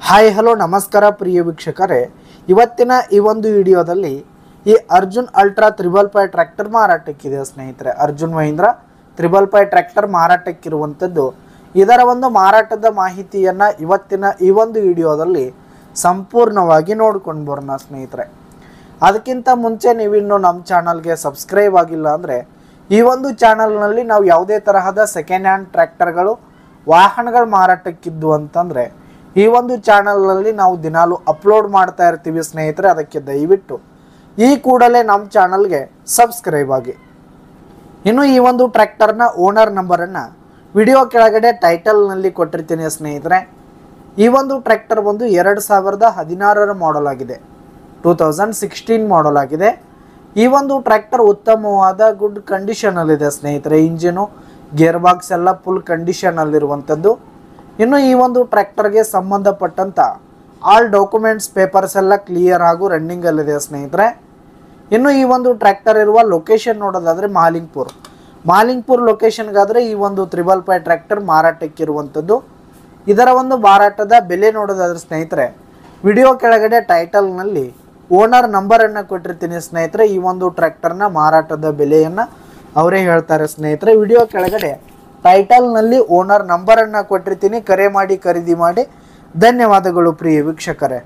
Hi hello ನಮಸ್ಕಾರ ಪ್ರಿಯ ವೀಕ್ಷಕರೇ, ಇವತ್ತಿನ ಈ ಒಂದು ವಿಡಿಯೋದಲ್ಲಿ ಈ ಅರ್ಜುನ್ ಅಲ್ಟ್ರಾ 555 ಟ್ರ್ಯಾಕ್ಟರ್ ಮಾರಾಟಕ್ಕಿದೆ ಸ್ನೇಹಿತರೆ. ಅರ್ಜುನ್ ಮಹೀಂದ್ರ 555 ಟ್ರ್ಯಾಕ್ಟರ್ ಮಾರಾಟಕ್ಕಿರುವಂಥದ್ದು. ಇದರ ಒಂದು ಮಾರಾಟದ ಮಾಹಿತಿಯನ್ನು ಇವತ್ತಿನ ಈ ಒಂದು ವಿಡಿಯೋದಲ್ಲಿ ಸಂಪೂರ್ಣವಾಗಿ ನೋಡ್ಕೊಂಡು ಬರೋಣ ಸ್ನೇಹಿತರೆ. ಅದಕ್ಕಿಂತ ಮುಂಚೆ ನೀವಿನ್ನು ನಮ್ಮ ಚಾನಲ್ಗೆ ಸಬ್ಸ್ಕ್ರೈಬ್ ಆಗಿಲ್ಲ ಅಂದರೆ ಈ ಒಂದು ಚಾನಲ್ನಲ್ಲಿ ನಾವು ಯಾವುದೇ ತರಹದ ಸೆಕೆಂಡ್ ಹ್ಯಾಂಡ್ ಟ್ರ್ಯಾಕ್ಟರ್ಗಳು ವಾಹನಗಳು ಮಾರಾಟಕ್ಕಿದ್ದು ಅಂತಂದರೆ ಈ ಒಂದು ಚಾನಲ್ನಲ್ಲಿ ನಾವು ದಿನಾಲು ಅಪ್ಲೋಡ್ ಮಾಡ್ತಾ ಇರ್ತೀವಿ ಸ್ನೇಹಿತರೆ. ಅದಕ್ಕೆ ದಯವಿಟ್ಟು ಈ ಕೂಡಲೇ ನಮ್ಮ ಚಾನಲ್ಗೆ ಸಬ್ಸ್ಕ್ರೈಬ್ ಆಗಿ. ಇನ್ನು ಈ ಒಂದು ಟ್ರ್ಯಾಕ್ಟರ್ನ ಓನರ್ ನಂಬರನ್ನು ವಿಡಿಯೋ ಕೆಳಗಡೆ ಟೈಟಲ್ನಲ್ಲಿ ಕೊಟ್ಟಿರ್ತೀನಿ ಸ್ನೇಹಿತರೆ. ಈ ಒಂದು ಟ್ರ್ಯಾಕ್ಟರ್ ಒಂದು 2016 ಮಾಡಲ್ ಆಗಿದೆ, 2016 ಮಾಡಲ್ ಆಗಿದೆ. ಈ ಒಂದು ಟ್ರ್ಯಾಕ್ಟರ್ ಉತ್ತಮವಾದ ಗುಡ್ ಕಂಡೀಷನಲ್ಲಿದೆ ಸ್ನೇಹಿತರೆ. ಇಂಜಿನು ಗೇರ್ ಬಾಕ್ಸ್ ಎಲ್ಲ ಫುಲ್ ಕಂಡೀಷನಲ್ಲಿರುವಂಥದ್ದು. ಇನ್ನು ಈ ಒಂದು ಟ್ರ್ಯಾಕ್ಟರ್ಗೆ ಸಂಬಂಧಪಟ್ಟಂಥ ಆಲ್ ಡಾಕ್ಯುಮೆಂಟ್ಸ್ ಪೇಪರ್ಸ್ ಎಲ್ಲ ಕ್ಲಿಯರ್ ಹಾಗೂ ರನ್ನಿಂಗಲ್ಲಿದೆ ಸ್ನೇಹಿತರೆ. ಇನ್ನು ಈ ಒಂದು ಟ್ರ್ಯಾಕ್ಟರ್ ಇರುವ ಲೊಕೇಶನ್ ನೋಡೋದಾದರೆ ಮಾಲಿಂಗ್ಪುರ್ ಲೊಕೇಶನ್ಗಾದರೆ ಈ ಒಂದು 555 ಟ್ರ್ಯಾಕ್ಟರ್ ಮಾರಾಟಕ್ಕಿರುವಂಥದ್ದು. ಇದರ ಒಂದು ಮಾರಾಟದ ಬೆಲೆ ನೋಡೋದಾದ್ರೆ ಸ್ನೇಹಿತರೆ, ವಿಡಿಯೋ ಕೆಳಗಡೆ ಟೈಟಲ್ನಲ್ಲಿ ಓನರ್ ನಂಬರನ್ನು ಕೊಟ್ಟಿರ್ತೀನಿ ಸ್ನೇಹಿತರೆ. ಈ ಒಂದು ಟ್ರ್ಯಾಕ್ಟರ್ನ ಮಾರಾಟದ ಬೆಲೆಯನ್ನು ಅವರೇ ಹೇಳ್ತಾರೆ ಸ್ನೇಹಿತರೆ. ವಿಡಿಯೋ ಕೆಳಗಡೆ ಟೈಟಲ್ನಲ್ಲಿ ಓನರ್ ನಂಬರನ್ನು ಕೊಟ್ಟಿರ್ತೀನಿ. ಕರೆ ಮಾಡಿ ಖರೀದಿ ಮಾಡಿ. ಧನ್ಯವಾದಗಳು ಪ್ರಿಯ ವೀಕ್ಷಕರೇ.